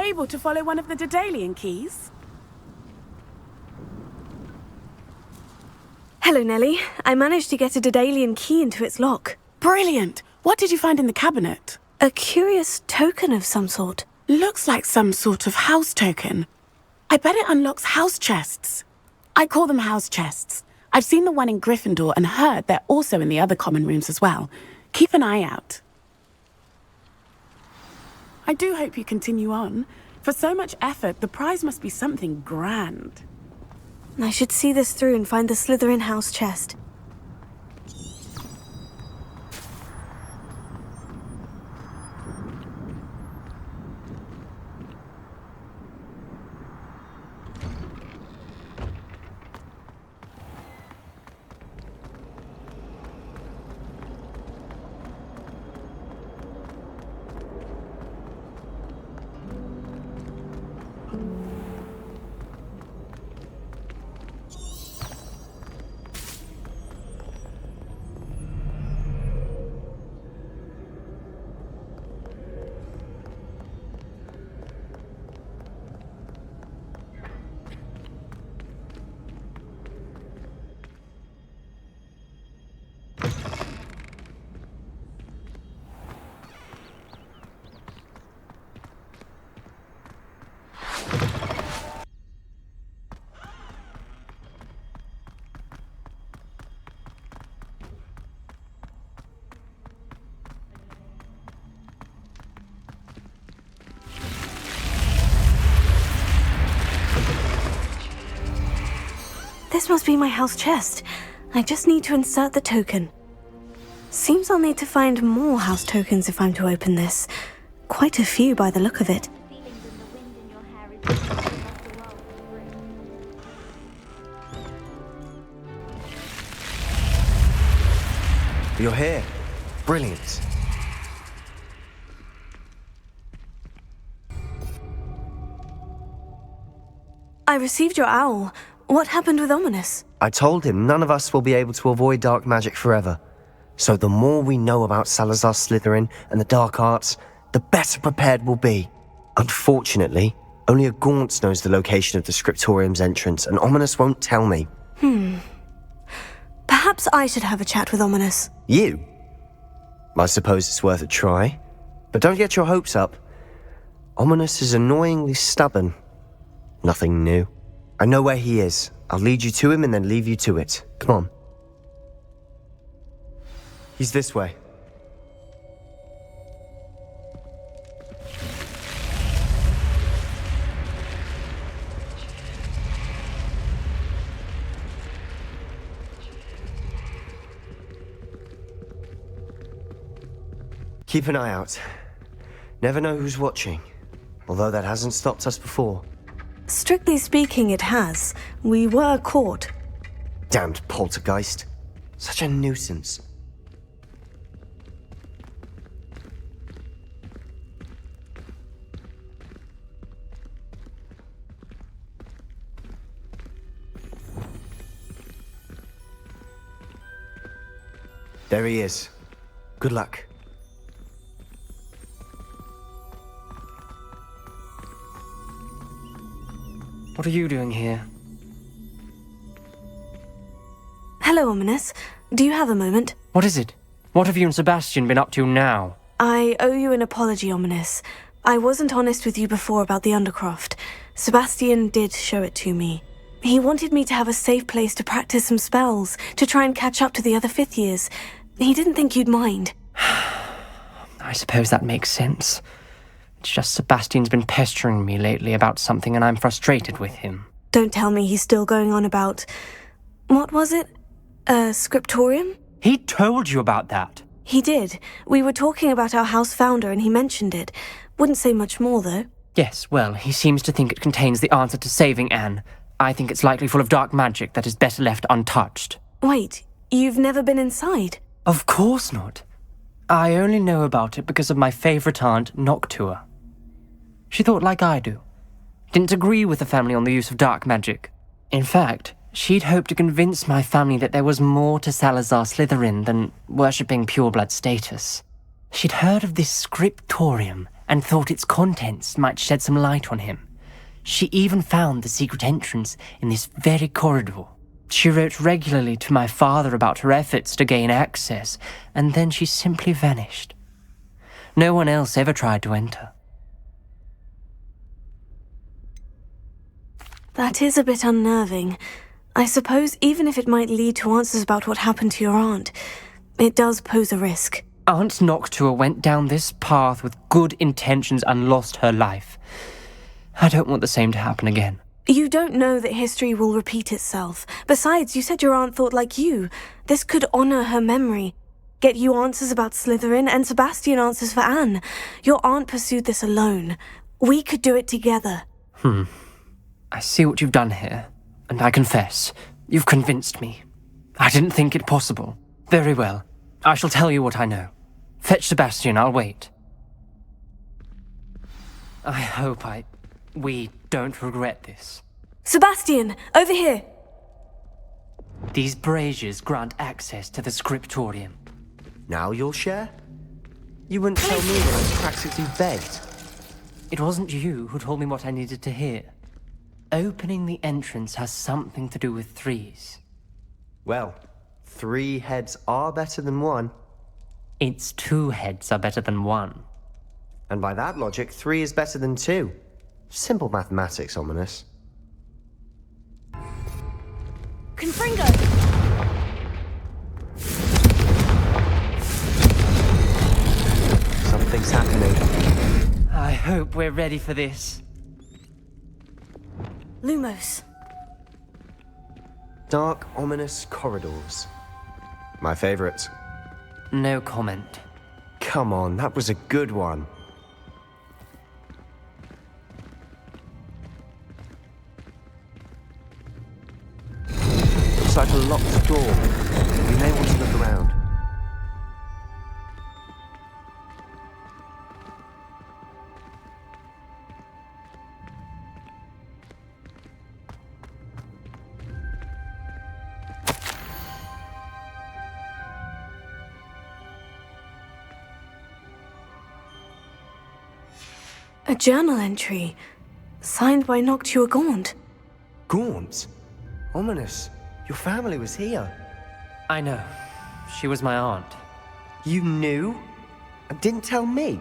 able to follow one of the Daedalian keys? Hello, Nellie. I managed to get a Daedalian key into its lock. Brilliant! What did you find in the cabinet? A curious token of some sort. Looks like some sort of house token. I bet it unlocks house chests. I call them house chests. I've seen the one in Gryffindor and heard they're also in the other common rooms as well. Keep an eye out. I do hope you continue on. For so much effort, the prize must be something grand. I should see this through and find the Slytherin house chest. This must be my house chest. I just need to insert the token. Seems I'll need to find more house tokens if I'm to open this. Quite a few by the look of it. You're here. Brilliant. I received your owl. What happened with Ominous? I told him none of us will be able to avoid dark magic forever. So the more we know about Salazar Slytherin and the dark arts, the better prepared we'll be. Unfortunately, only a Gaunt knows the location of the Scriptorium's entrance, and Ominous won't tell me. Perhaps I should have a chat with Ominous. You? I suppose it's worth a try. But don't get your hopes up. Ominous is annoyingly stubborn. Nothing new. I know where he is. I'll lead you to him and then leave you to it. Come on. He's this way. Keep an eye out. Never know who's watching. Although that hasn't stopped us before. Strictly speaking, it has. We were caught. Damned poltergeist. Such a nuisance. There he is. Good luck. What are you doing here? Hello, Ominous. Do you have a moment? What is it? What have you and Sebastian been up to now? I owe you an apology, Ominous. I wasn't honest with you before about the Undercroft. Sebastian did show it to me. He wanted me to have a safe place to practice some spells, to try and catch up to the other fifth years. He didn't think you'd mind. I suppose that makes sense. It's just Sebastian's been pestering me lately about something and I'm frustrated with him. Don't tell me he's still going on about... What was it? Scriptorium? He told you about that? He did. We were talking about our house founder and he mentioned it. Wouldn't say much more, though. Yes, well, he seems to think it contains the answer to saving Anne. I think it's likely full of dark magic that is better left untouched. Wait, you've never been inside? Of course not. I only know about it because of my favourite aunt, Noctua. She thought like I do. Didn't agree with the family on the use of dark magic. In fact, she'd hoped to convince my family that there was more to Salazar Slytherin than worshipping pureblood status. She'd heard of this scriptorium and thought its contents might shed some light on him. She even found the secret entrance in this very corridor. She wrote regularly to my father about her efforts to gain access, and then she simply vanished. No one else ever tried to enter. That is a bit unnerving. I suppose even if it might lead to answers about what happened to your aunt, it does pose a risk. Aunt Noctua went down this path with good intentions and lost her life. I don't want the same to happen again. You don't know that history will repeat itself. Besides, you said your aunt thought like you. This could honor her memory. Get you answers about Slytherin and Sebastian answers for Anne. Your aunt pursued this alone. We could do it together. I see what you've done here, and I confess, you've convinced me. I didn't think it possible. Very well. I shall tell you what I know. Fetch Sebastian, I'll wait. I hope we don't regret this. Sebastian, over here! These braziers grant access to the scriptorium. Now you'll share? You wouldn't tell me when I practically begged. It wasn't you who told me what I needed to hear. Opening the entrance has something to do with threes. Well, 3 heads are better than 1. It's 2 heads are better than 1. And by that logic, 3 is better than 2. Simple mathematics, Ominous. Confringo! Something's happening. I hope we're ready for this. Lumos. Dark, ominous corridors. My favorite. No comment. Come on, that was a good one. Looks like a locked door. We may want to look around. A journal entry, signed by Noctua Gaunt. Gaunt? Ominous. Your family was here. I know. She was my aunt. You knew? And didn't tell me?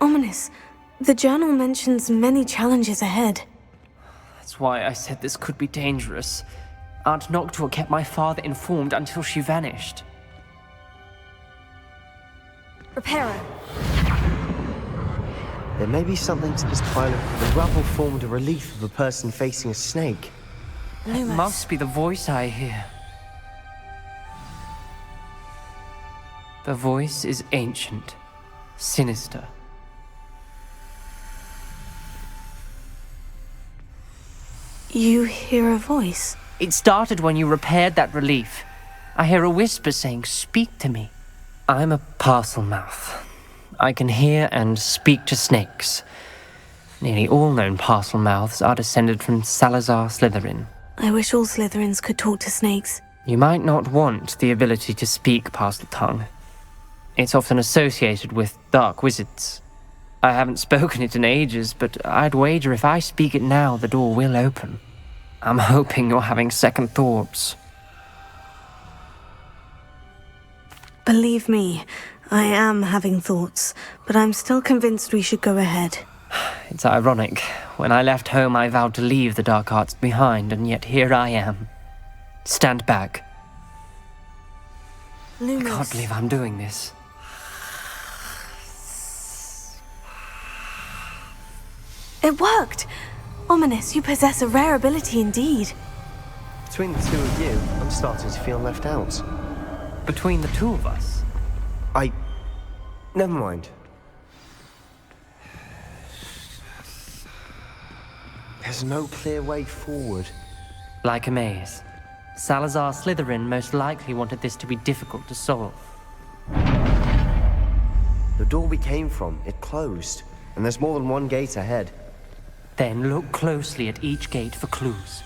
Ominous. The journal mentions many challenges ahead. That's why I said this could be dangerous. Aunt Noctua kept my father informed until she vanished. Reparo. There may be something to this pile of... The rubble formed a relief of a person facing a snake. It must be the voice I hear. The voice is ancient, sinister. You hear a voice? It started when you repaired that relief. I hear a whisper saying, "Speak to me." I'm a parcel mouth. I can hear and speak to snakes. Nearly all known parcel mouths are descended from Salazar Slytherin. I wish all Slytherins could talk to snakes. You might not want the ability to speak parcel tongue. It's often associated with dark wizards. I haven't spoken it in ages, but I'd wager if I speak it now, the door will open. I'm hoping you're having second thoughts. Believe me, I am having thoughts, but I'm still convinced we should go ahead. It's ironic. When I left home, I vowed to leave the dark arts behind, and yet here I am. Stand back. Lumos. I can't believe I'm doing this. It worked! Ominous, you possess a rare ability indeed. Between the 2 of you, I'm starting to feel left out. Between the 2 of us? Never mind. There's no clear way forward. Like a maze. Salazar Slytherin most likely wanted this to be difficult to solve. The door we came from, it closed. And there's more than one gate ahead. Then look closely at each gate for clues.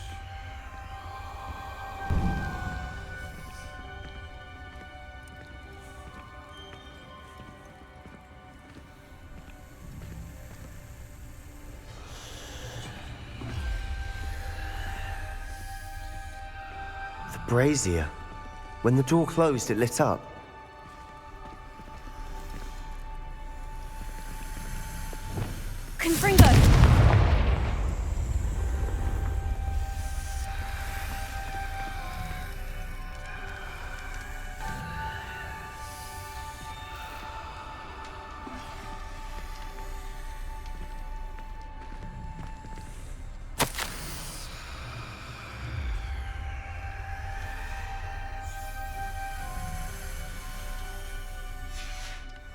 brazier. When the door closed, it lit up. Confringo!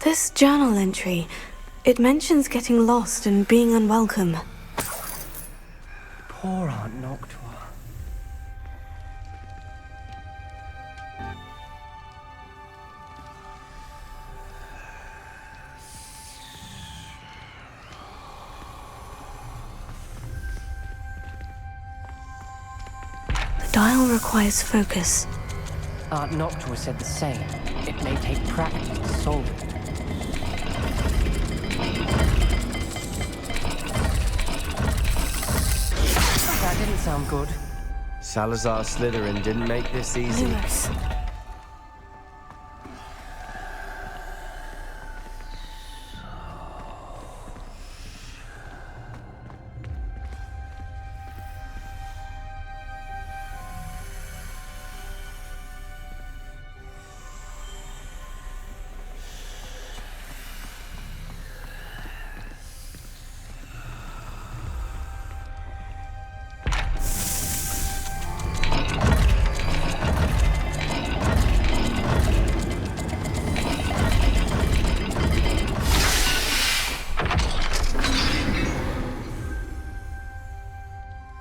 This journal entry, it mentions getting lost and being unwelcome. Poor Aunt Noctua. The dial requires focus. Aunt Noctua said the same. It may take practice to solve it. That didn't sound good. Salazar Slytherin didn't make this easy. Lumos.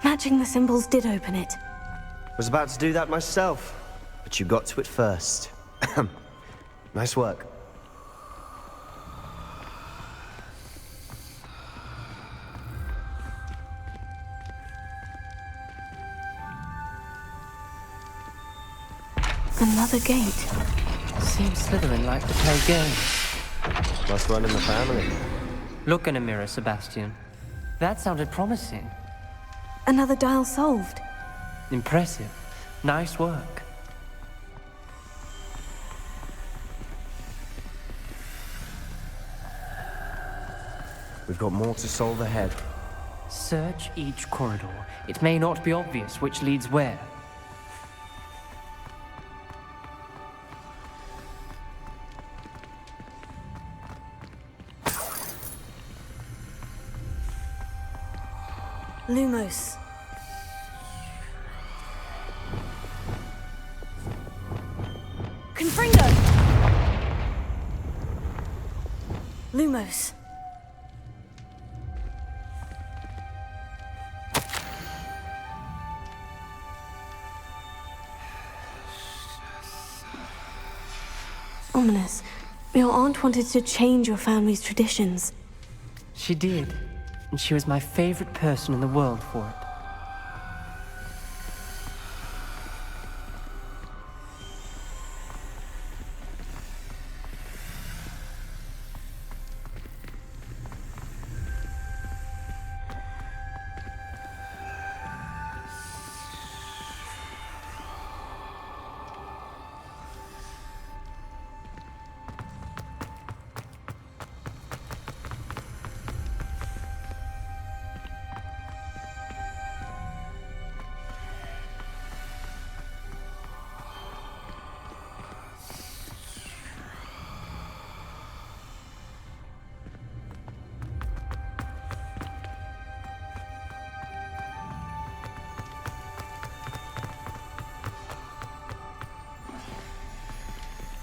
Matching the symbols did open it. Was about to do that myself, but you got to it first. Nice work. Another gate. Seems Slytherin like to play games. Must run in the family. Look in a mirror, Sebastian. That sounded promising. Another dial solved. Impressive. Nice work. We've got more to solve ahead. Search each corridor. It may not be obvious which leads where. Lumos. Confringo! Lumos. Ominous. Your aunt wanted to change your family's traditions. She did, and she was my favorite person in the world for it.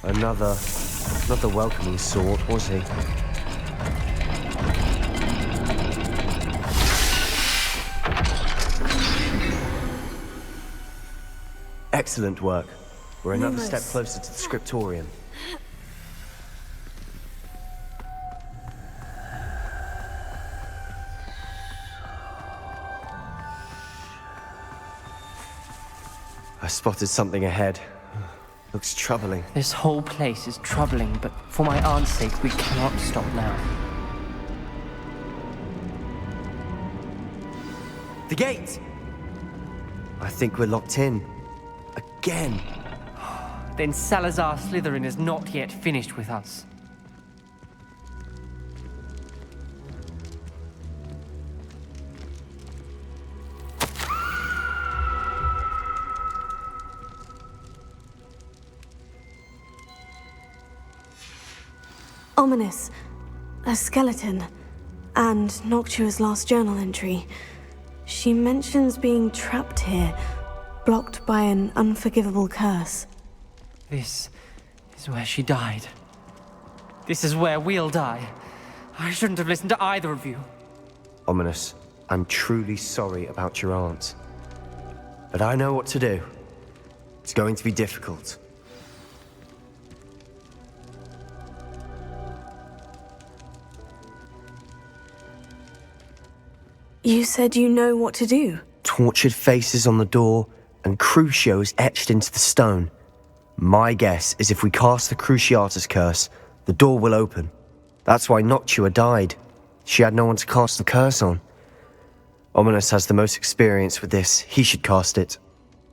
Another, not the welcoming sort, was he? Excellent work. We're another step closer to the scriptorium. I spotted something ahead. Looks troubling. This whole place is troubling, but for my aunt's sake, we cannot stop now. The gate! I think we're locked in. again. Then Salazar Slytherin is not yet finished with us. Ominous. A skeleton. And Noctua's last journal entry. She mentions being trapped here, blocked by an unforgivable curse. This is where she died. This is where we'll die. I shouldn't have listened to either of you. Ominous, I'm truly sorry about your aunt. But I know what to do. It's going to be difficult. You said you know what to do. Tortured faces on the door and Crucios etched into the stone. My guess is if we cast the Cruciatus curse, the door will open. That's why Noctua died. She had no one to cast the curse on. Ominous has the most experience with this. He should cast it.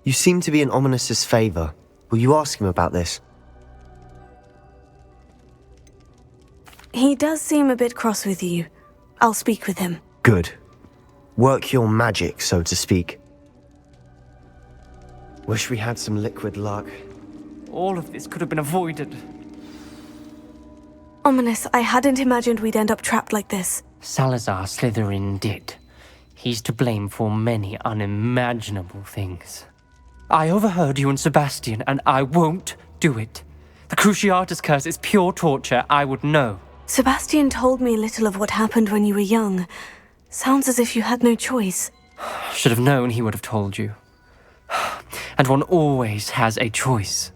You seem to be in Ominous's favor. Will you ask him about this? He does seem a bit cross with you. I'll speak with him. Good. Work your magic, so to speak. Wish we had some liquid luck. All of this could have been avoided. Ominous, I hadn't imagined we'd end up trapped like this. Salazar Slytherin did. He's to blame for many unimaginable things. I overheard you and Sebastian, and I won't do it. The Cruciatus curse is pure torture, I would know. Sebastian told me little of what happened when you were young. Sounds as if you had no choice. Should have known he would have told you. And one always has a choice.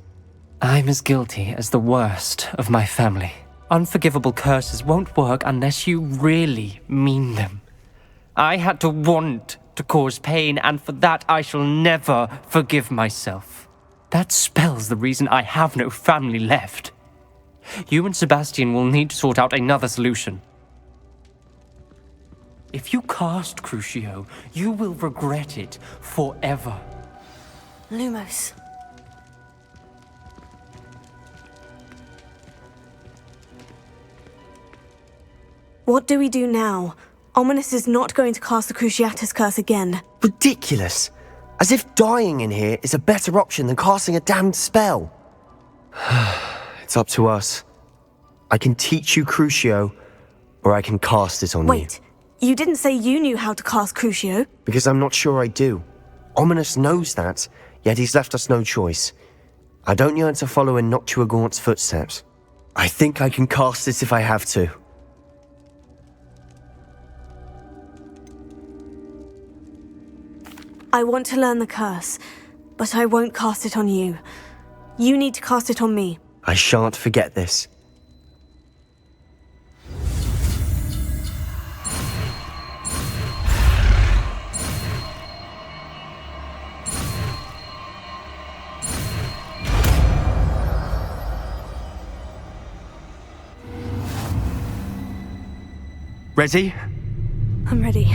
I'm as guilty as the worst of my family. Unforgivable curses won't work unless you really mean them. I had to want to cause pain, and for that I shall never forgive myself. That spells the reason I have no family left. You and Sebastian will need to sort out another solution. If you cast Crucio, you will regret it forever. Lumos. What do we do now? Ominous is not going to cast the Cruciatus curse again. Ridiculous. As if dying in here is a better option than casting a damned spell. It's up to us. I can teach you Crucio, or I can cast it on you. Wait, you didn't say you knew how to cast Crucio? Because I'm not sure I do. Ominous knows that, yet he's left us no choice. I don't yearn to follow in Noctua Gaunt's footsteps. I think I can cast it if I have to. I want to learn the curse, but I won't cast it on you. You need to cast it on me. I shan't forget this. Ready? I'm ready.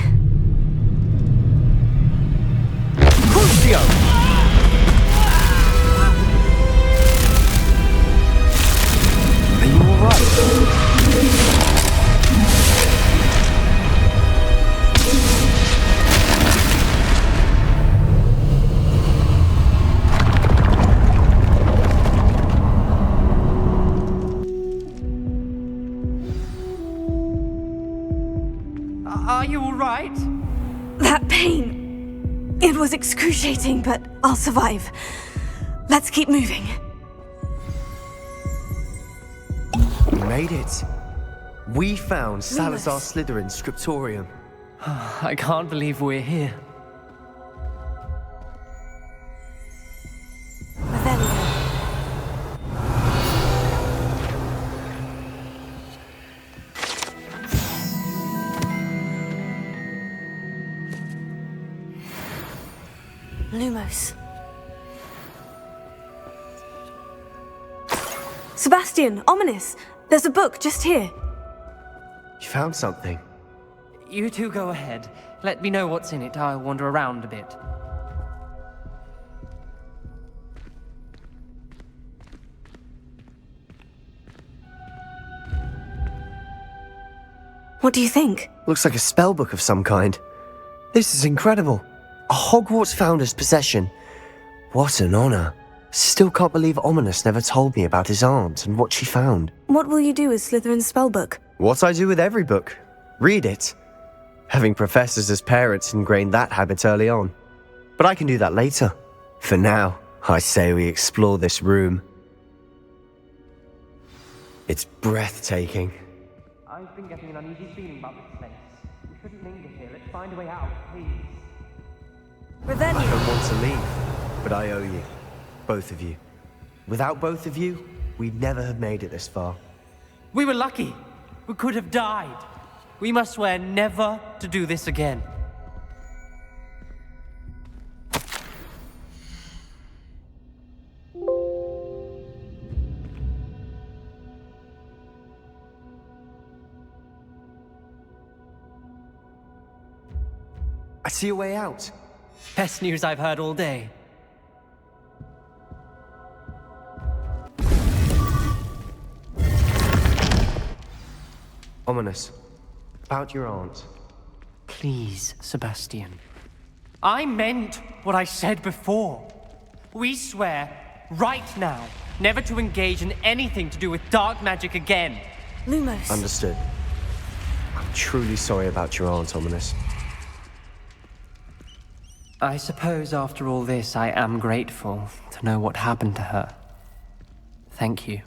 Crucio! Are you alright? Are you all right? That pain. It was excruciating, but I'll survive. Let's keep moving. We made it. We found Salazar Slytherin's scriptorium. I can't believe we're here. Revelio. Lumos. Sebastian, Ominous. There's a book just here. You found something. You two go ahead. Let me know what's in it. I'll wander around a bit. What do you think? Looks like a spellbook of some kind. This is incredible. A Hogwarts founder's possession. What an honor. Still can't believe Ominous never told me about his aunt and what she found. What will you do with Slytherin's spellbook? What I do with every book. Read it. Having professors as parents ingrained that habit early on. But I can do that later. For now, I say we explore this room. It's breathtaking. I've been getting an uneasy feeling about this place. We shouldn't linger here. Let's find a way out, please. I don't want to leave, but I owe you. Both of you. Without both of you, we'd never have made it this far. We were lucky. We could have died. We must swear never to do this again. I see a way out. Best news I've heard all day. Ominous. About your aunt. Please, Sebastian. I meant what I said before. We swear, right now, never to engage in anything to do with dark magic again. Lumos. Understood. I'm truly sorry about your aunt, Ominous. I suppose after all this, I am grateful to know what happened to her. Thank you.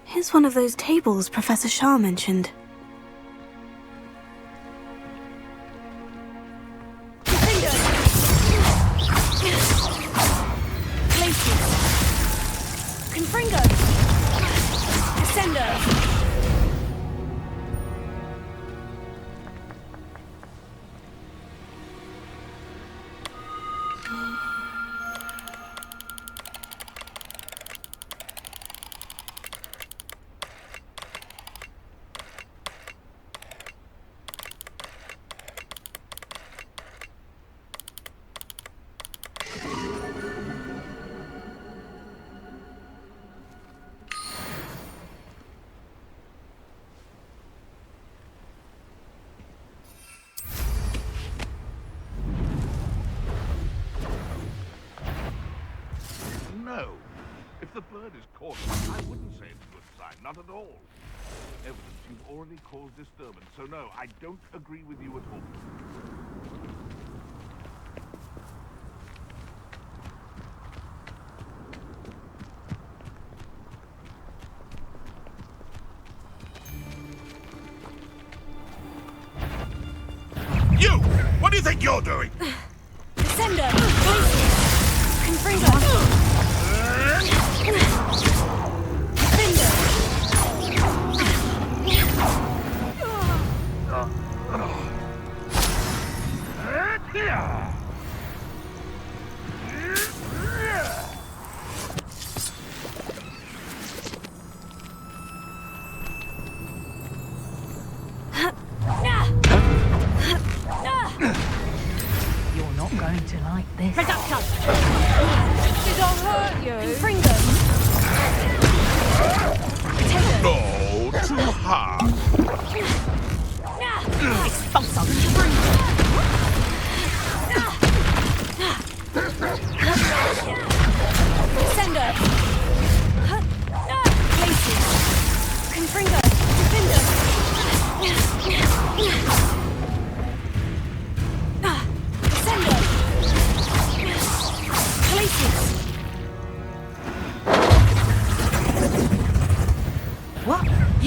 Here's one of those tables Professor Shah mentioned. Confringo! Ascendo! No. If the bird is cautious, I wouldn't say it's a good sign. Not at all. Evidence you've already caused disturbance. So no, I don't agree with you at all. You! What do you think you're doing? Ascendo! Confringo! You're not going to like this. Reduction! Sit on!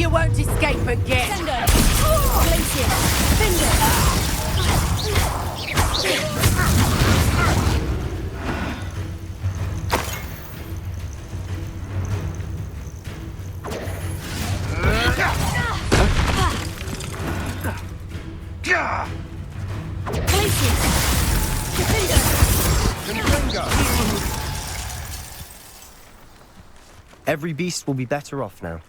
You won't escape again! Descendo! Glacier! Finger! Glacier! Finger! Every beast will be better off now.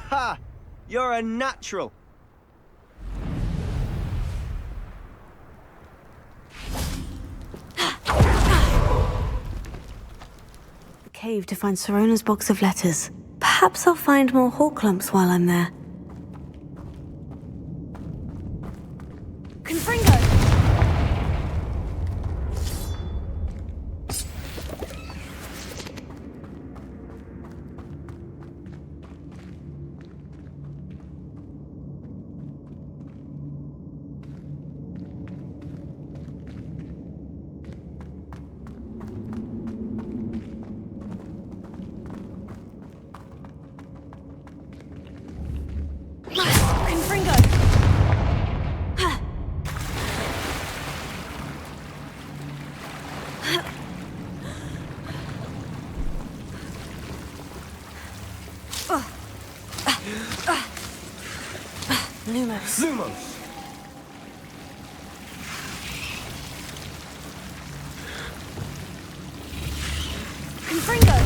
Ha! You're a natural. Cave to find Sorona's box of letters. Perhaps I'll find more hawk lumps while I'm there. Confringo! Confringo! Lumos. Lumos! Confringo!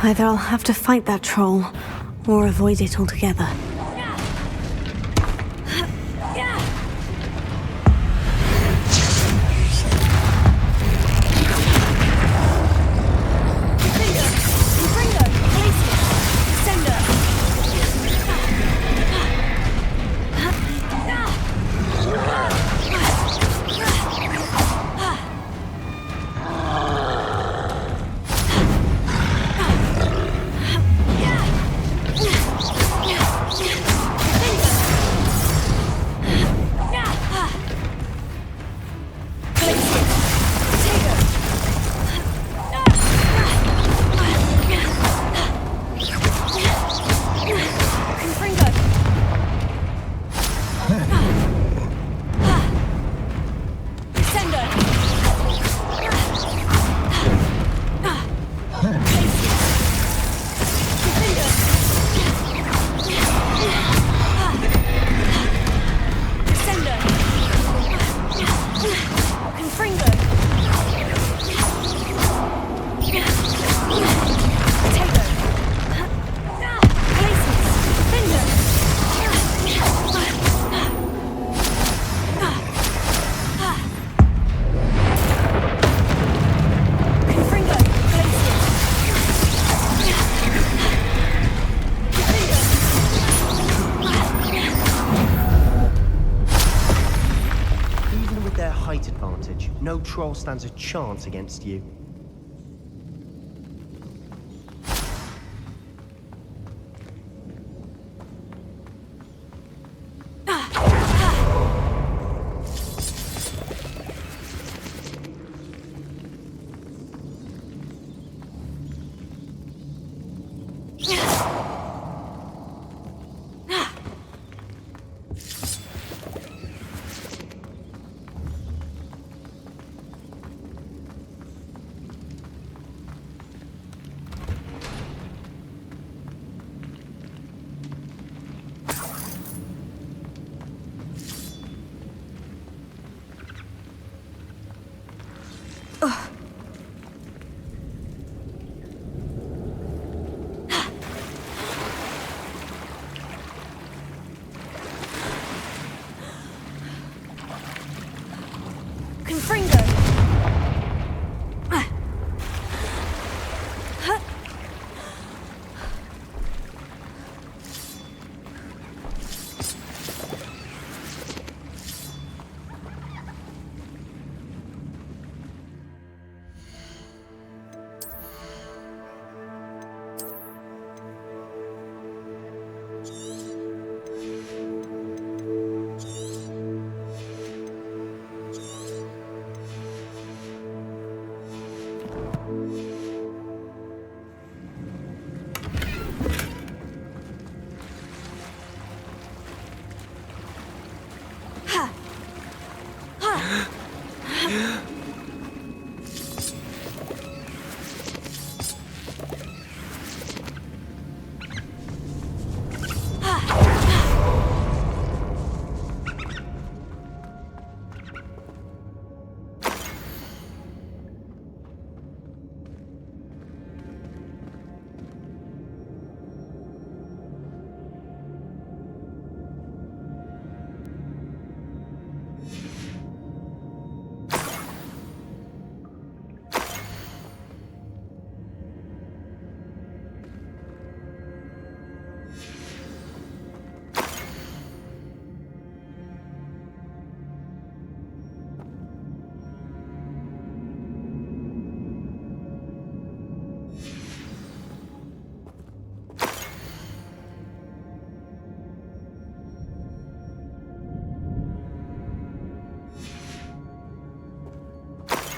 Either I'll have to fight that troll, or avoid it altogether. No troll stands a chance against you. Confringo!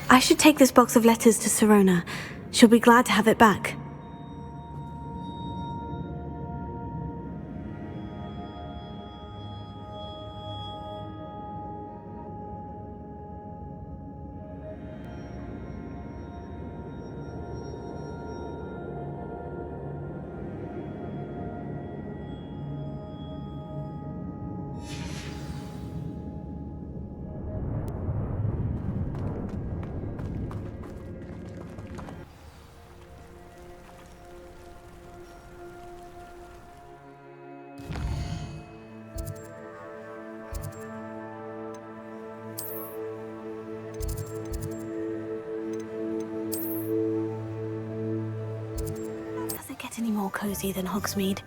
I should take this box of letters to Sirona. She'll be glad to have it back. Does it get any more cozy than Hogsmeade?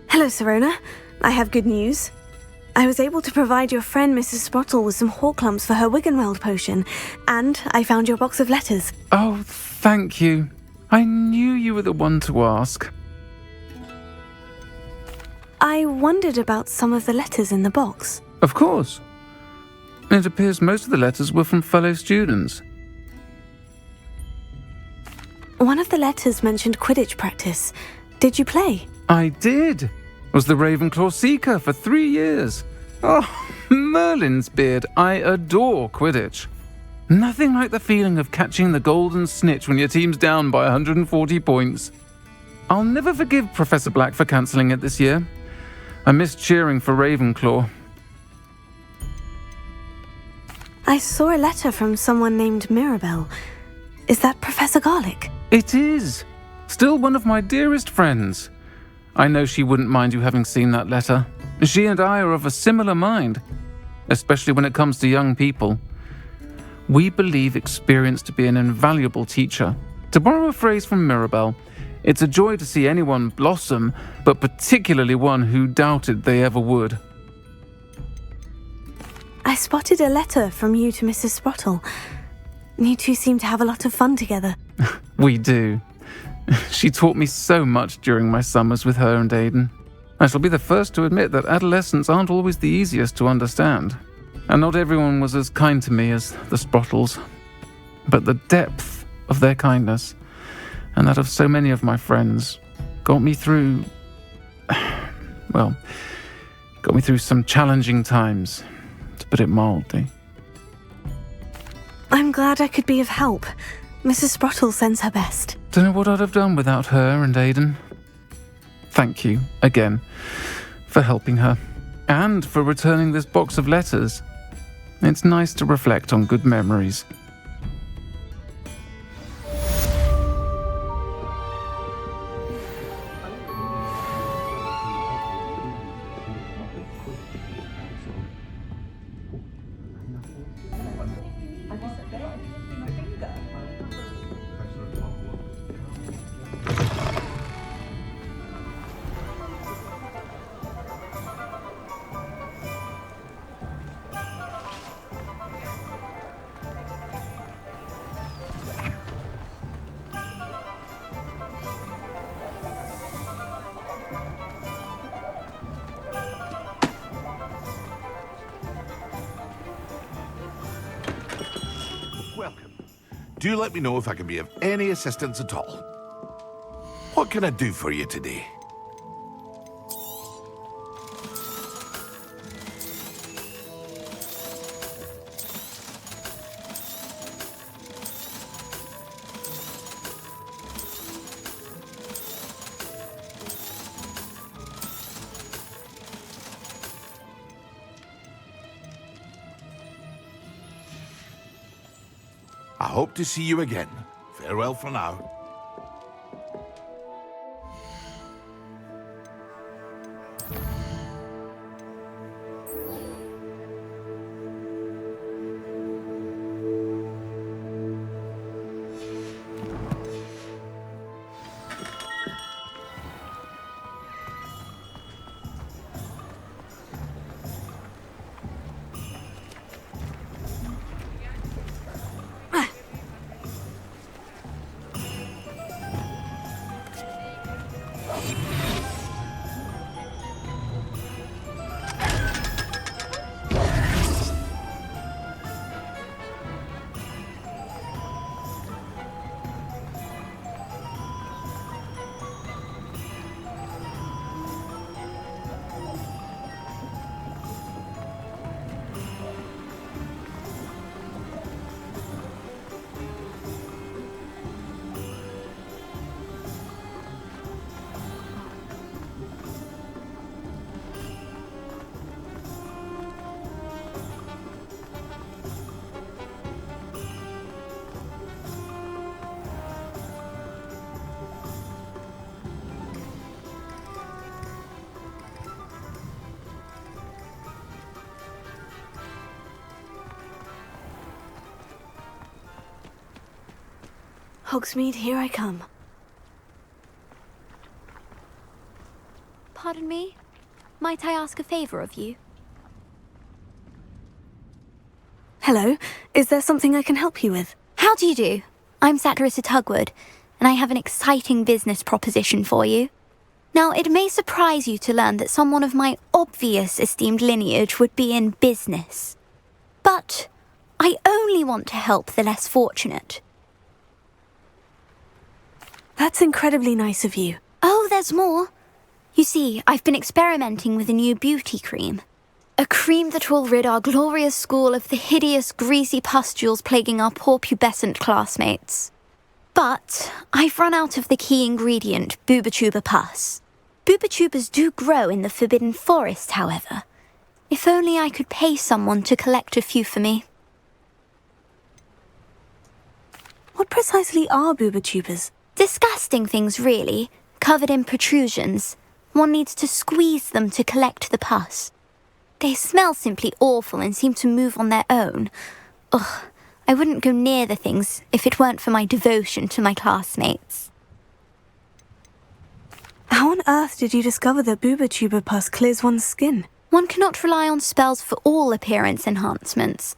Hello, Sirona. I have good news. I was able to provide your friend Mrs. Sprottle with some Horklumps for her Wiggenweld potion, and I found your box of letters. Oh, thank you. I knew you were the one to ask. I wondered about some of the letters in the box. Of course. It appears most of the letters were from fellow students. One of the letters mentioned Quidditch practice. Did you play? I did. Was the Ravenclaw Seeker for 3 years. Oh, Merlin's beard. I adore Quidditch. Nothing like the feeling of catching the golden snitch when your team's down by 140 points. I'll never forgive Professor Black for cancelling it this year. I missed cheering for Ravenclaw. I saw a letter from someone named Mirabelle. Is that Professor Garlick? It is. Still one of my dearest friends. I know she wouldn't mind you having seen that letter. She and I are of a similar mind, especially when it comes to young people. We believe experience to be an invaluable teacher. To borrow a phrase from Mirabelle, it's a joy to see anyone blossom, but particularly one who doubted they ever would. I spotted a letter from you to Mrs. Sprottle. You two seem to have a lot of fun together. We do. She taught me so much during my summers with her and Aidan. I shall be the first to admit that adolescents aren't always the easiest to understand, and not everyone was as kind to me as the Sprottles. But the depth of their kindness, and that of so many of my friends, got me through some challenging times, to put it mildly. I'm glad I could be of help. Mrs. Sprottle sends her best. Don't know what I'd have done without her and Aidan. Thank you, again, for helping her, and for returning this box of letters. It's nice to reflect on good memories. Welcome. Do let me know if I can be of any assistance at all. What can I do for you today? I hope to see you again. Farewell for now. Hogsmeade, here I come. Pardon me? Might I ask a favor of you? Hello, is there something I can help you with? How do you do? I'm Satirissa Tugwood, and I have an exciting business proposition for you. Now, it may surprise you to learn that someone of my obvious esteemed lineage would be in business. But I only want to help the less fortunate. That's incredibly nice of you. Oh, there's more. You see, I've been experimenting with a new beauty cream. A cream that will rid our glorious school of the hideous, greasy pustules plaguing our poor pubescent classmates. But I've run out of the key ingredient, boobotuber pus. Boobotubers do grow in the Forbidden Forest, however. If only I could pay someone to collect a few for me. What precisely are boobotubers? Disgusting things, really, covered in protrusions. One needs to squeeze them to collect the pus. They smell simply awful and seem to move on their own. Ugh, I wouldn't go near the things if it weren't for my devotion to my classmates. How on earth did you discover that boobotuber pus clears one's skin? One cannot rely on spells for all appearance enhancements.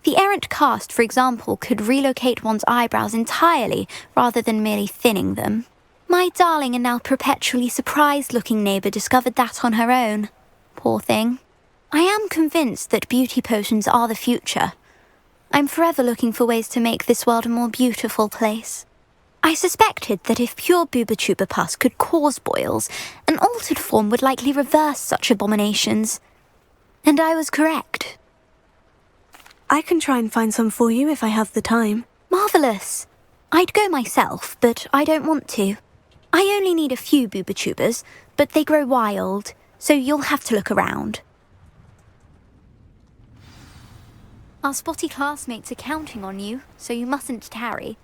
The errant cast, for example, could relocate one's eyebrows entirely rather than merely thinning them. My darling and now perpetually surprised-looking neighbour discovered that on her own. Poor thing. I am convinced that beauty potions are the future. I'm forever looking for ways to make this world a more beautiful place. I suspected that if pure boobotuber pus could cause boils, an altered form would likely reverse such abominations. And I was correct. I can try and find some for you if I have the time. Marvellous. I'd go myself, but I don't want to. I only need a few boobatubers, but they grow wild, so you'll have to look around. Our spotty classmates are counting on you, so you mustn't tarry.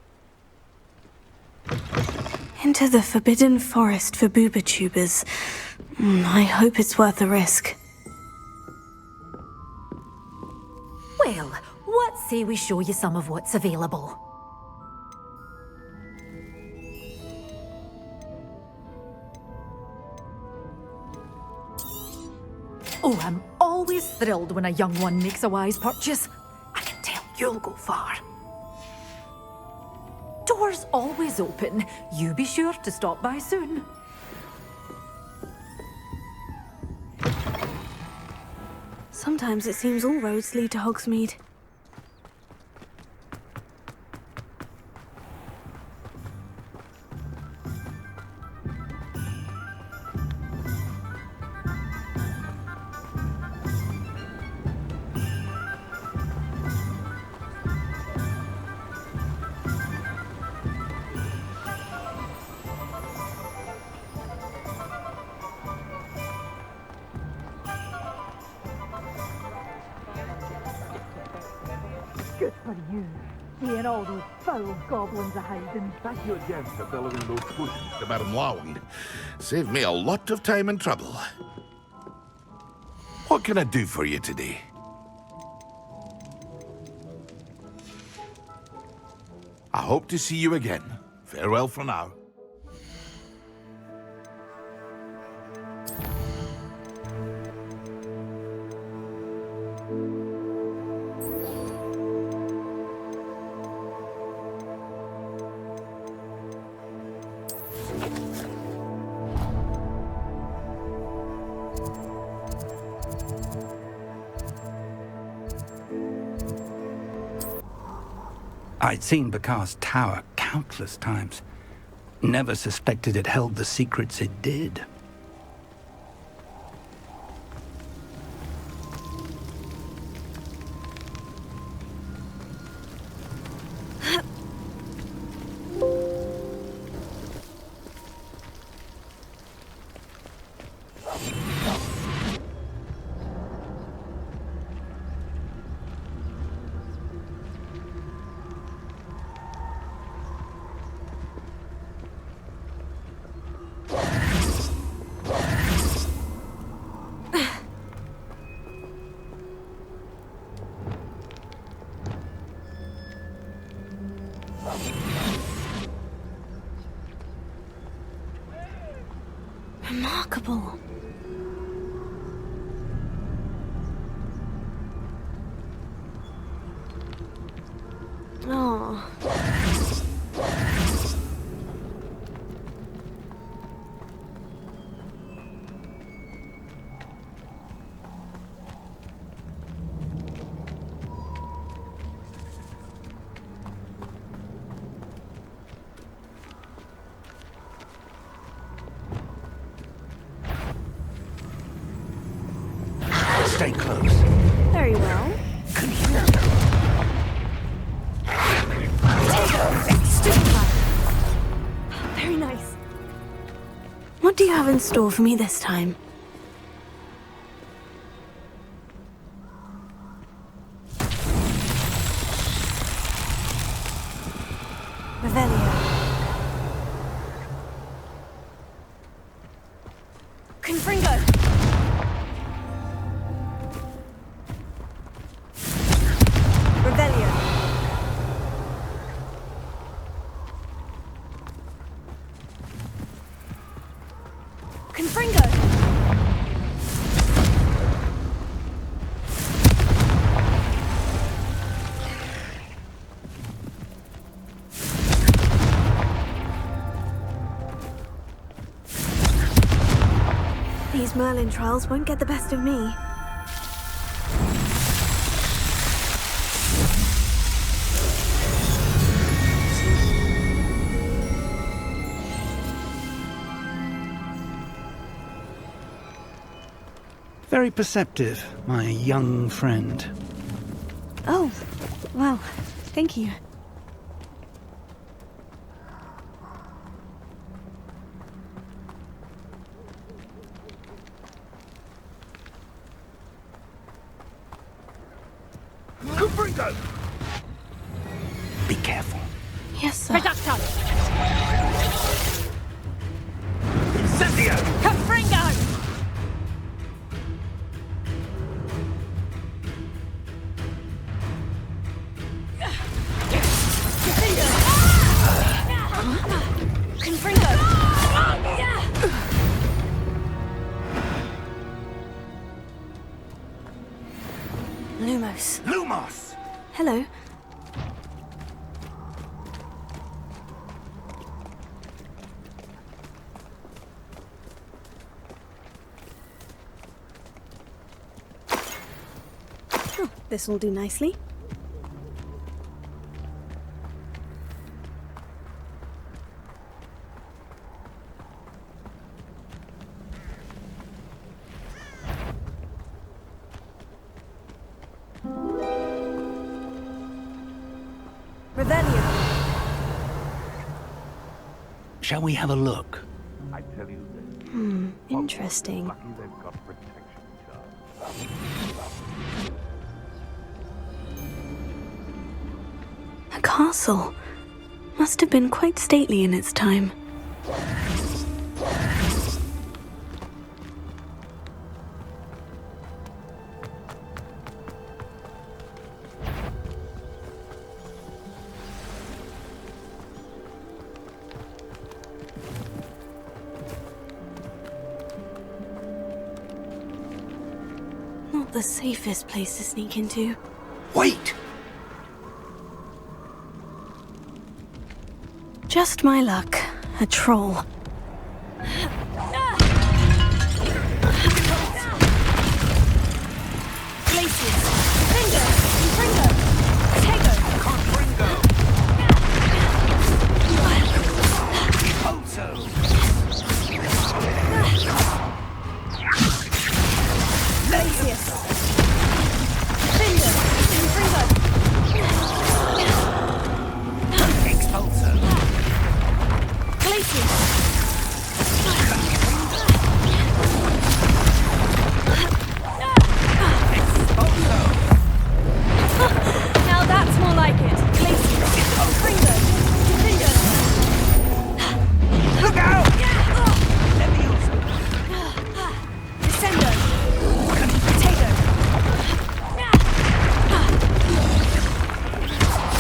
Into the forbidden forest for boobatubers. I hope it's worth the risk. Well, what say we show you some of what's available? Oh, I'm always thrilled when a young one makes a wise purchase. I can tell you'll go far. Doors always open. You be sure to stop by soon. Sometimes it seems all roads lead to Hogsmeade. Good for you, seeing all those foul goblins a-hiding. Thank you again for bellowing those bushes to Madame Lound. Saved me a lot of time and trouble. What can I do for you today? I hope to see you again. Farewell for now. I'd seen Bakar's tower countless times. Never suspected it held the secrets it did. Remarkable. Oh. Stay close. Very well. Very nice. What do you have in store for me this time? Revelio. Confringo. Revelio. Confringo. These Merlin trials won't get the best of me. Very perceptive, my young friend. Oh, well, thank you. Confringo! Be careful. Yes, sir. Reducto! Incendio! Confringo! Lumos. Lumos! Hello. Oh, this will do nicely. Revelio. Shall we have a look? I tell you this. Interesting. Lucky they've got protection charms. A castle. Must have been quite stately in its time. Not the safest place to sneak into. Wait! Just my luck. A troll. Glacius. Finger. Confringo. Tego. Confringo! Also! Glacius. Finger. Confringo. Expulso! Glacius. Now that's more like it. Glacius. Confringo. Finger. Look out! Levioso! Descendo. Potato.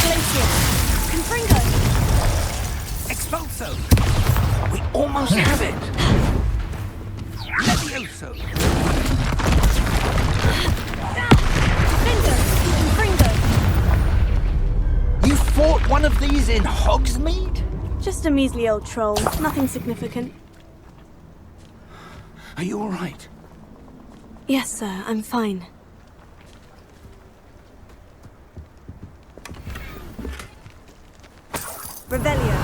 Glacius. Confringo. Expulso! We almost have it! Levioso! Finger. Confringo. You fought one of these in Hogsmeade? Just a measly old troll. Nothing significant. Are you alright? Yes, sir. I'm fine. Revelio.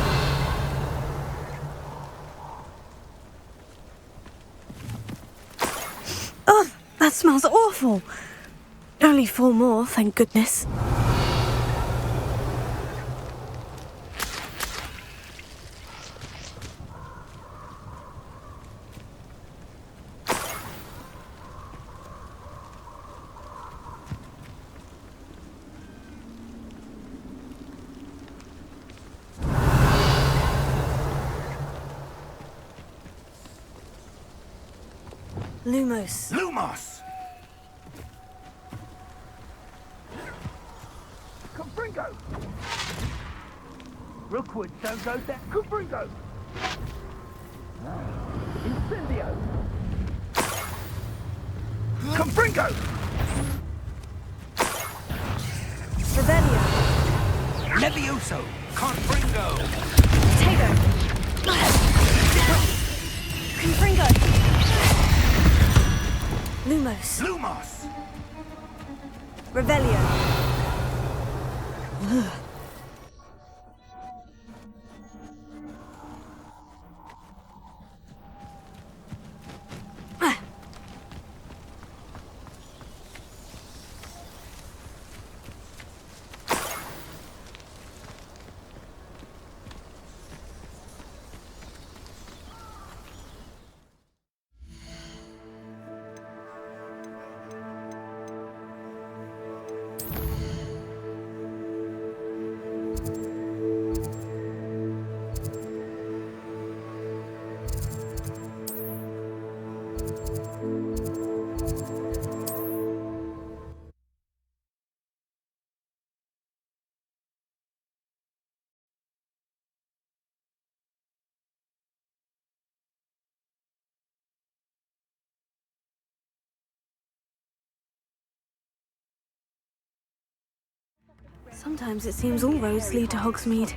Oh, that smells awful. Only 4 more, thank goodness. Lumos. Lumos! Confringo! Rookwood, don't go there. Confringo! Incendio! Confringo! Revelio. Levioso! Confringo! Potato. Confringo. Lumos. Lumos! Revelio. Sometimes it seems all roads lead to Hogsmeade.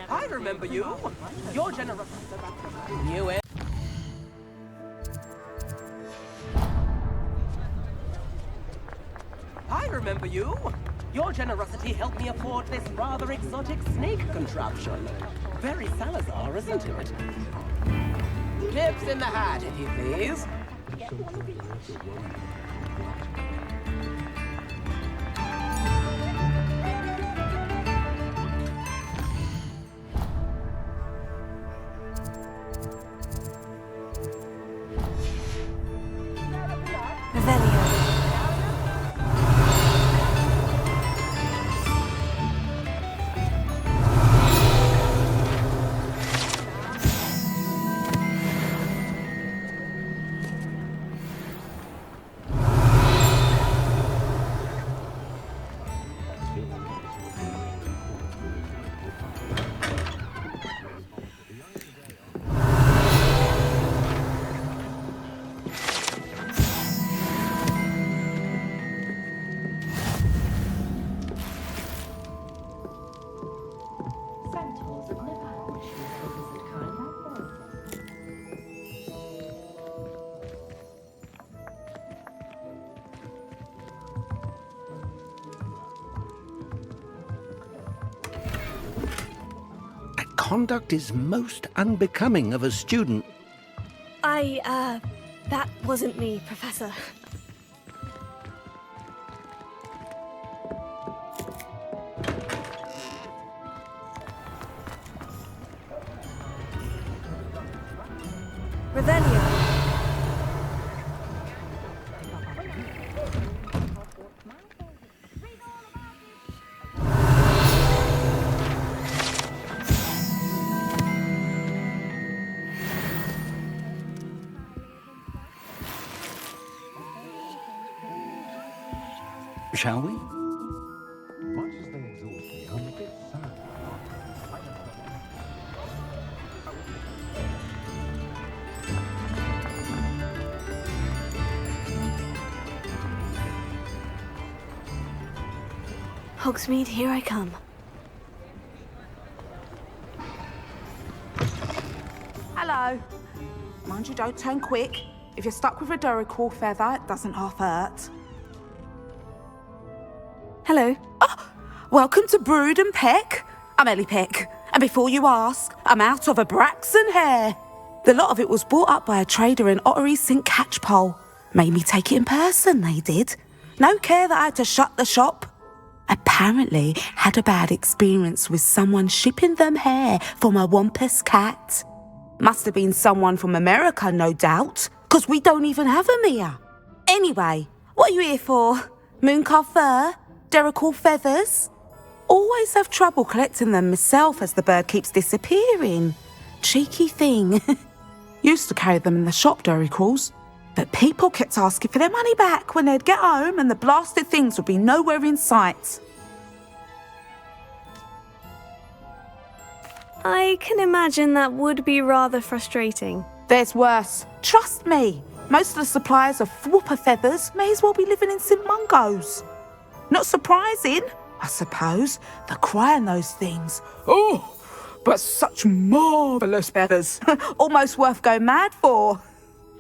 I remember you. Your generous. Knew it. I remember you. Your generosity helped me afford this rather exotic snake contraption. Very Salazar, isn't it? Tips in the hat, if you please. Conduct is most unbecoming of a student. That wasn't me, Professor. Revelio. Shall we? Much as they exhaust me, I'm a bit sad. Hogsmeade, here I come. Hello. Mind you don't turn quick. If you're stuck with a Duracell feather, it doesn't half hurt. Hello. Oh, welcome to Brood and Peck. I'm Ellie Peck, and before you ask, I'm out of a Braxton hair. The lot of it was bought up by a trader in Ottery St. Catchpole. Made me take it in person, they did. No care that I had to shut the shop. Apparently had a bad experience with someone shipping them hair from a Wampus cat. Must have been someone from America, no doubt, 'cause we don't even have them here. Anyway, what are you here for? Mooncarved fur? Duracell feathers? Always have trouble collecting them myself as the bird keeps disappearing. Cheeky thing. Used to carry them in the shop, Duracells, but people kept asking for their money back when they'd get home and the blasted things would be nowhere in sight. I can imagine that would be rather frustrating. There's worse. Trust me. Most of the suppliers of whooper feathers may as well be living in St. Mungo's. Not surprising, I suppose, the cry on those things. Oh, but such marvellous feathers. Almost worth going mad for.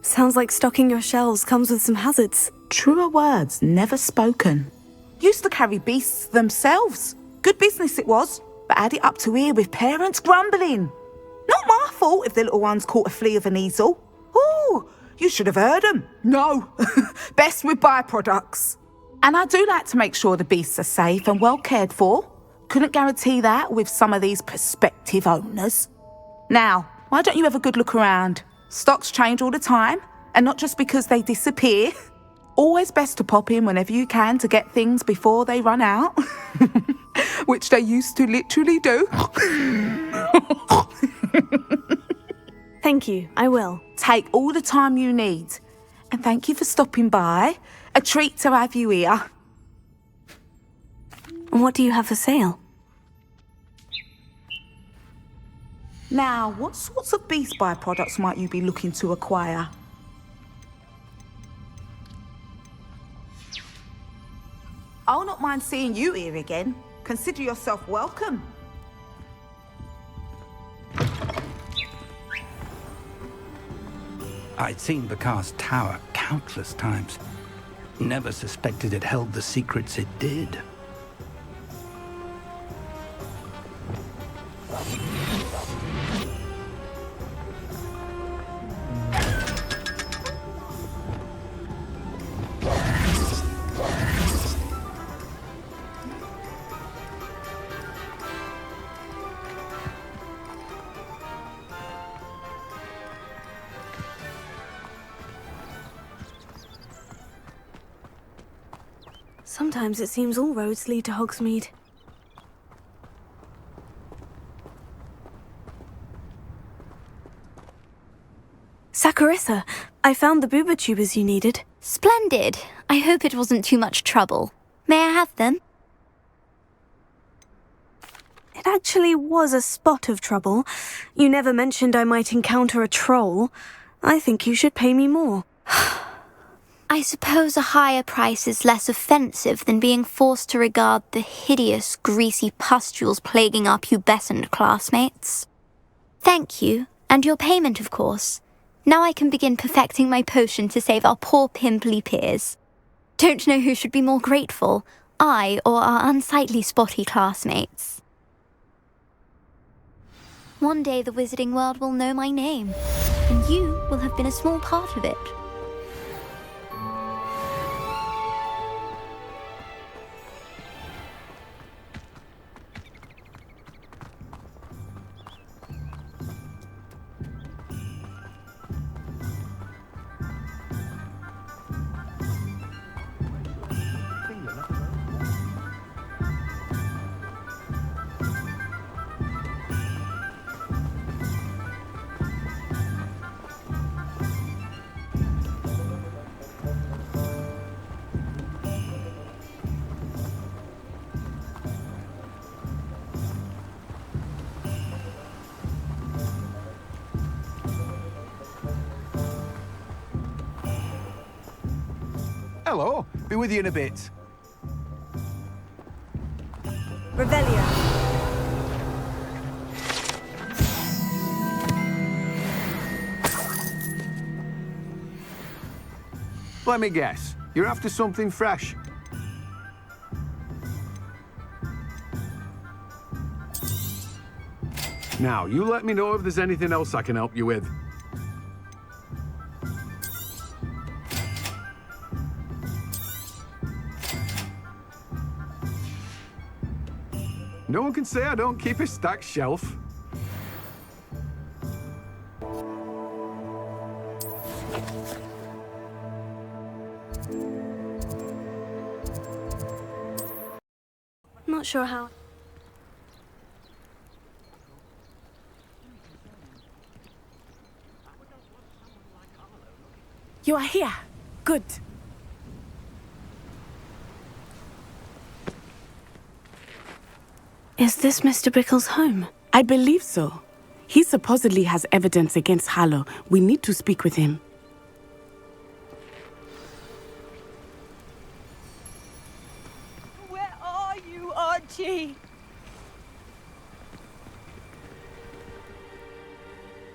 Sounds like stocking your shelves comes with some hazards. Truer words never spoken. Used to carry beasts themselves. Good business it was, but had it up to here with parents grumbling. Not my fault if the little ones caught a flea of an easel. Ooh, you should have heard them. No, best with byproducts. And I do like to make sure the beasts are safe and well cared for. Couldn't guarantee that with some of these prospective owners. Now, why don't you have a good look around? Stocks change all the time, and not just because they disappear. Always best to pop in whenever you can to get things before they run out. which they used to literally do. Thank you, I will. Take all the time you need. And thank you for stopping by. A treat to have you here. And what do you have for sale? Now, what sorts of beast byproducts might you be looking to acquire? I'll not mind seeing you here again. Consider yourself welcome. I'd seen Bakar's tower countless times. Never suspected it held the secrets it did. Sometimes it seems all roads lead to Hogsmeade. Saccharissa, I found the booba tubers you needed. Splendid. I hope it wasn't too much trouble. May I have them? It actually was a spot of trouble. You never mentioned I might encounter a troll. I think you should pay me more. I suppose a higher price is less offensive than being forced to regard the hideous, greasy pustules plaguing our pubescent classmates. Thank you, and your payment, of course. Now I can begin perfecting my potion to save our poor pimply peers. Don't know who should be more grateful, I or our unsightly spotty classmates. One day the wizarding world will know my name, and you will have been a small part of it. Hello, be with you in a bit. Revelio. Let me guess, you're after something fresh. Now, you let me know if there's anything else I can help you with. No one can say I don't keep a stacked shelf. Not sure how. You are here. Good. Is this Mr. Bickle's home? I believe so. He supposedly has evidence against Harlow. We need to speak with him. Where are you, Archie?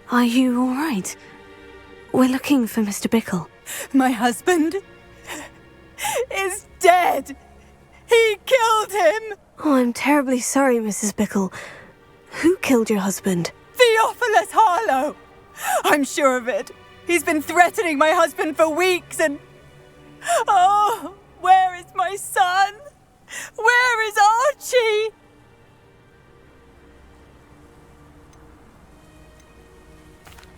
Are you all right? We're looking for Mr. Bickle. My husband is dead. He killed him. Oh, I'm terribly sorry, Mrs. Bickle. Who killed your husband? Theophilus Harlow. I'm sure of it. He's been threatening my husband for weeks and... Oh, where is my son? Where is Archie?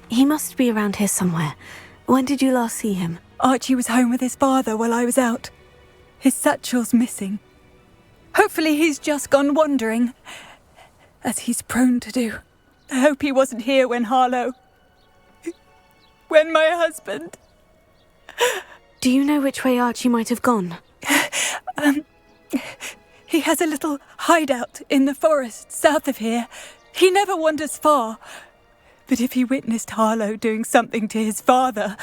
He must be around here somewhere. When did you last see him? Archie was home with his father while I was out. His satchel's missing. Hopefully he's just gone wandering, as he's prone to do. I hope he wasn't here when my husband... Do you know which way Archie might have gone? He has a little hideout in the forest south of here. He never wanders far. But if he witnessed Harlow doing something to his father,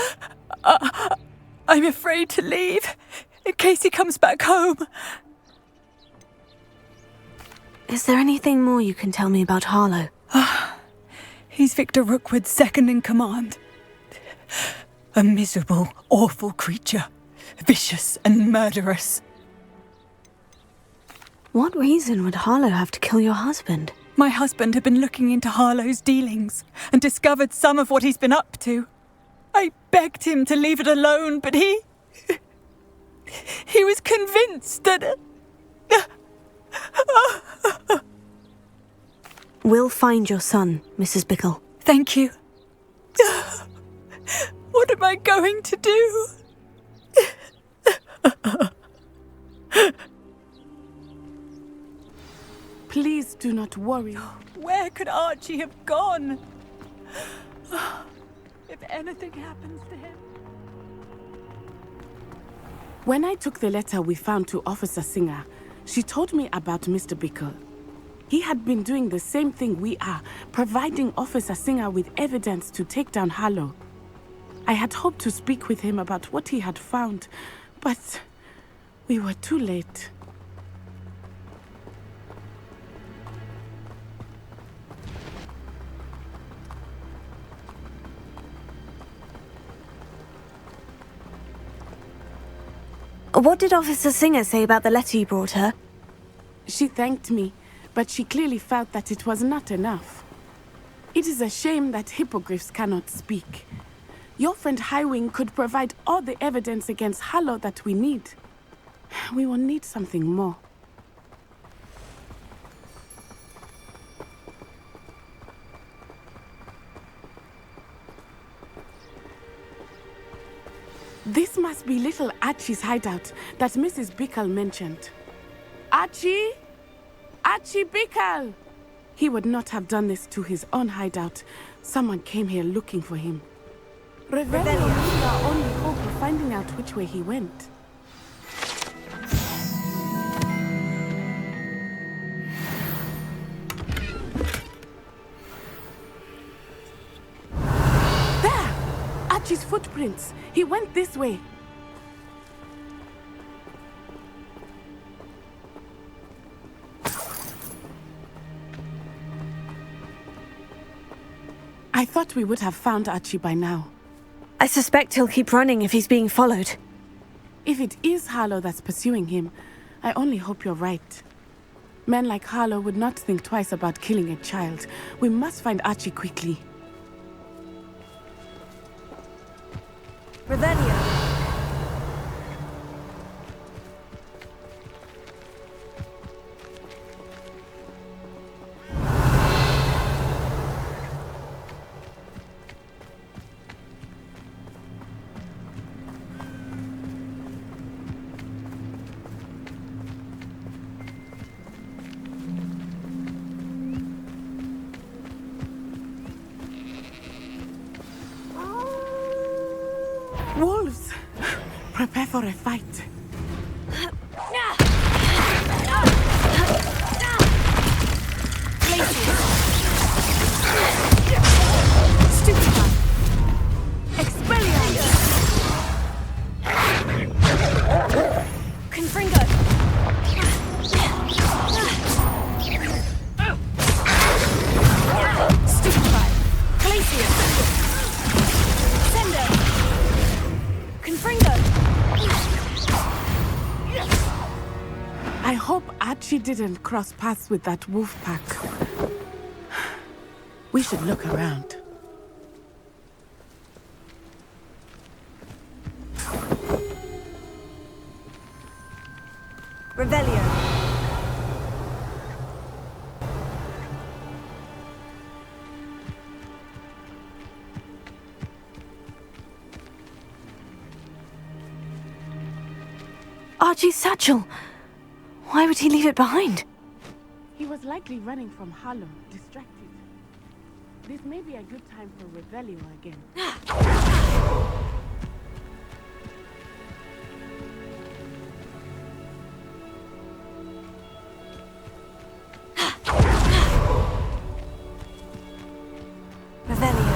I'm afraid to leave, in case he comes back home. Is there anything more you can tell me about Harlow? He's Victor Rookwood's second in command. A miserable, awful creature. Vicious and murderous. What reason would Harlow have to kill your husband? My husband had been looking into Harlow's dealings and discovered some of what he's been up to. I begged him to leave it alone, but he was convinced that... We'll find your son, Mrs. Bickle. Thank you. What am I going to do? Please do not worry. Where could Archie have gone? If anything happens to him... When I took the letter we found to Officer Singer, she told me about Mr. Bickle. He had been doing the same thing we are, providing Officer Singer with evidence to take down Harlow. I had hoped to speak with him about what he had found, but we were too late. What did Officer Singer say about the letter you brought her? She thanked me, but she clearly felt that it was not enough. It is a shame that hippogriffs cannot speak. Your friend Highwing could provide all the evidence against Harlow that we need. We will need something more. This must be little Archie's hideout that Mrs. Bickle mentioned. Archie? Archie Bickle! He would not have done this to his own hideout. Someone came here looking for him. Revelio may be our only hope of finding out which way he went. There! Archie's footprints. He went this way. I thought we would have found Archie by now. I suspect he'll keep running if he's being followed. If it is Harlow that's pursuing him, I only hope you're right. Men like Harlow would not think twice about killing a child. We must find Archie quickly. Revelio. Wolves! Prepare for a fight. Stupefy! Expelliarmus! Confringo! Stupefy! Glacius! Sendo! Confringo! I hope Archie didn't cross paths with that wolf pack. We should look around. Revelio. Archie's satchel! Why would he leave it behind? He was likely running from Harlow, distracted. This may be a good time for Revelio again. Revelio.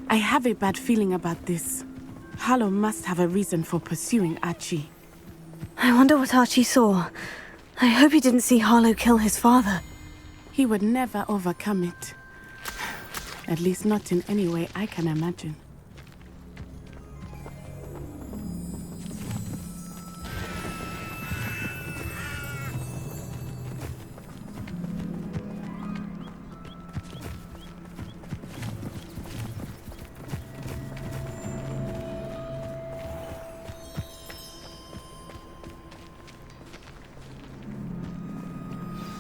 I have a bad feeling about this. Harlow must have a reason for pursuing Archie. I wonder what Archie saw. I hope he didn't see Harlow kill his father. He would never overcome it. At least not in any way I can imagine.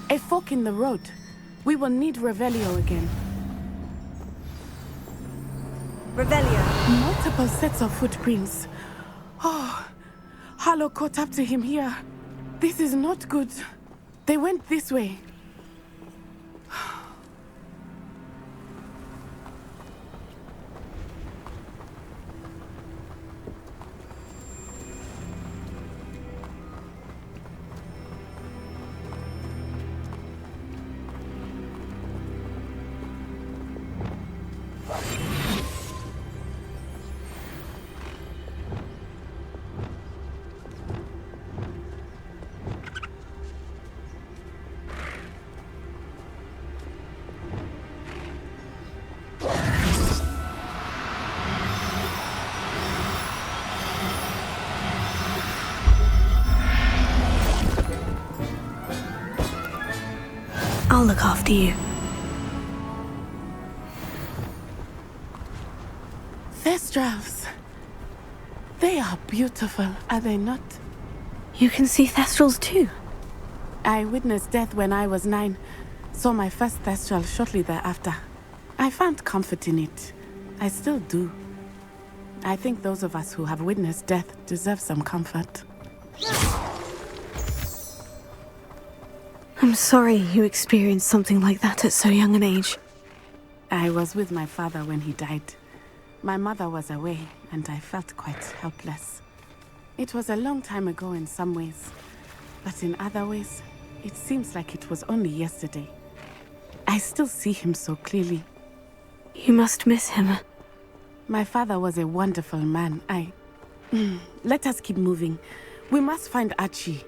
A fork in the road. We will need Revelio again. Revelio. Multiple sets of footprints. Oh, Harlow caught up to him here. This is not good. They went this way. I'll look after you. Thestrals. They are beautiful, are they not? You can see Thestrals too. I witnessed death when I was 9. Saw my first Thestral shortly thereafter. I found comfort in it. I still do. I think those of us who have witnessed death deserve some comfort. I'm sorry you experienced something like that at so young an age. I was with my father when he died. My mother was away, and I felt quite helpless. It was a long time ago in some ways, but in other ways, it seems like it was only yesterday. I still see him so clearly. You must miss him. My father was a wonderful man. Let us keep moving. We must find Archie.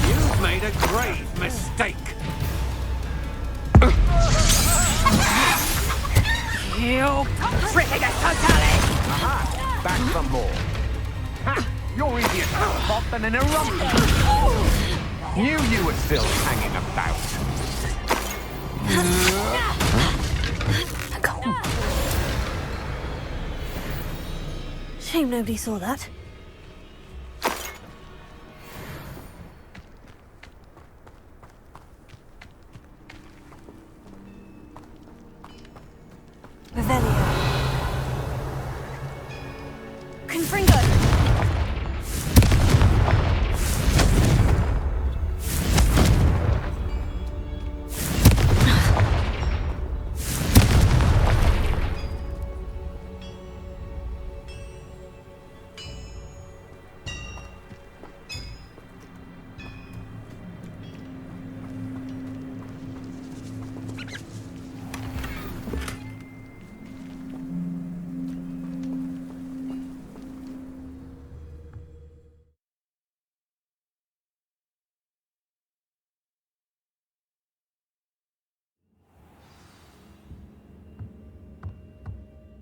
You've made a grave mistake. Aha, back for more. Ha! You're easier to pop than an eruption. Knew you were still hanging about. Shame nobody saw that. Revelio. Confringo!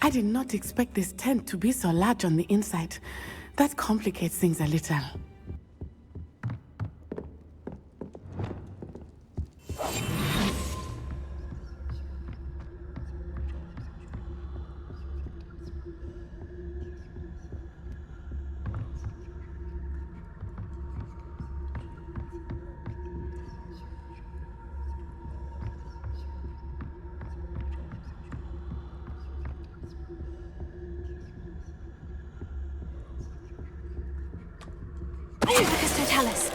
I did not expect this tent to be so large on the inside. That complicates things a little. Lucas Totalis.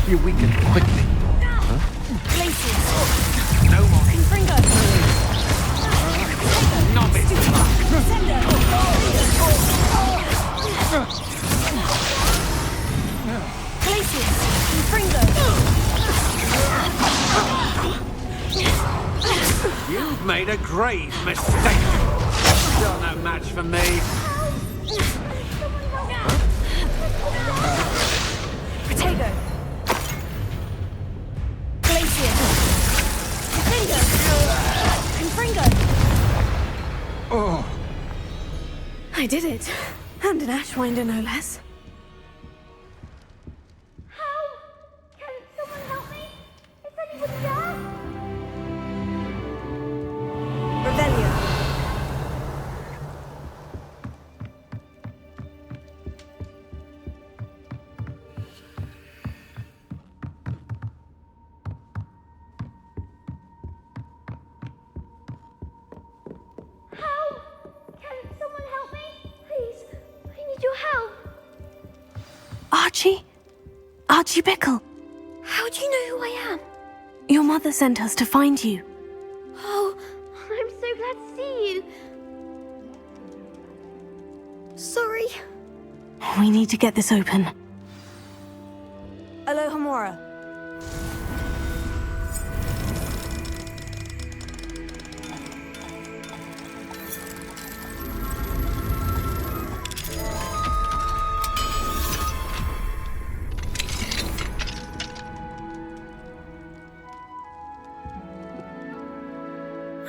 You weaken quickly. Glacius. No more. Confringo. Novice. Glacius. Confringo. You've made a grave mistake. You're no match for me. Protego. Glacius. Confringo. Oh. I did it. And an Ashwinder, no less. Can someone help me? Is anyone there? Revelio. Can someone help me? Please, I need your help. Archie? Archie Bickle. How do you know who I am? Your mother sent us to find you. Oh, I'm so glad to see you. Sorry. We need to get this open. Alohomora.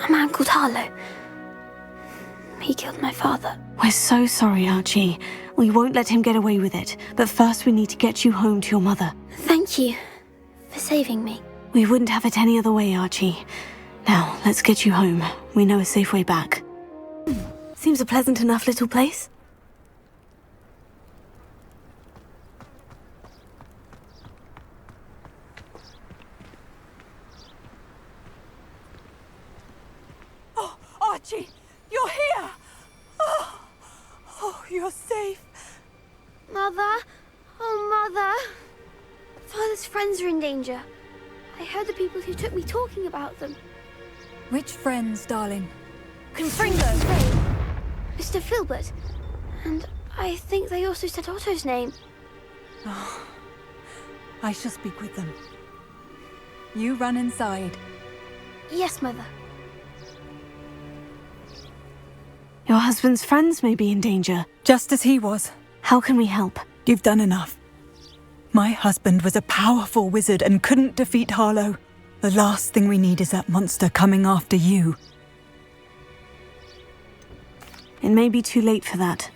A man called Harlow. He killed my father. We're so sorry, Archie. We won't let him get away with it. But first we need to get you home to your mother. Thank you for saving me. We wouldn't have it any other way, Archie. Now, let's get you home. We know a safe way back. Seems a pleasant enough little place. Oh, Archie, you're here! Oh, you're safe. Mother? Oh, Mother. Father's friends are in danger. I heard the people who took me talking about them. Which friends, darling? Confringo. Mr. Filbert. And I think they also said Otto's name. Oh, I shall speak with them. You run inside. Yes, Mother. Your husband's friends may be in danger. Just as he was. How can we help? You've done enough. My husband was a powerful wizard and couldn't defeat Harlow. The last thing we need is that monster coming after you. It may be too late for that.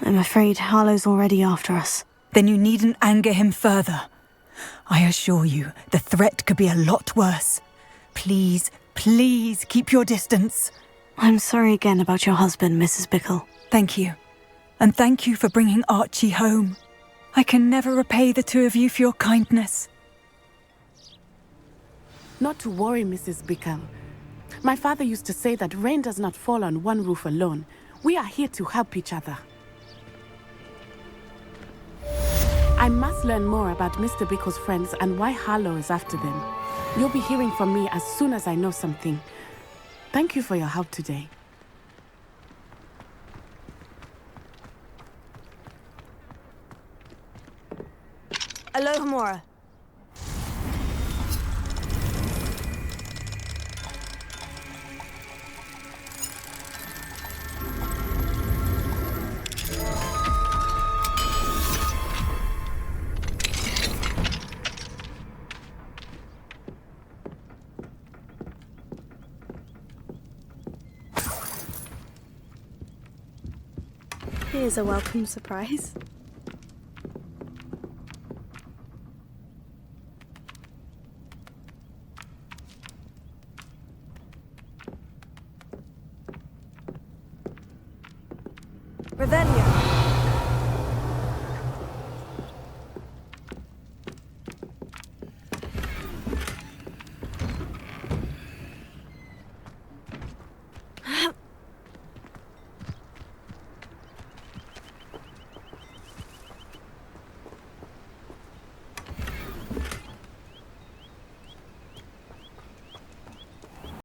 I'm afraid Harlow's already after us. Then you needn't anger him further. I assure you, the threat could be a lot worse. Please, please keep your distance. I'm sorry again about your husband, Mrs. Bickle. Thank you. And thank you for bringing Archie home. I can never repay the two of you for your kindness. Not to worry, Mrs. Bickle. My father used to say that rain does not fall on one roof alone. We are here to help each other. I must learn more about Mr. Bickle's friends and why Harlow is after them. You'll be hearing from me as soon as I know something. Thank you for your help today. Aloha, Mora. Here's a welcome surprise.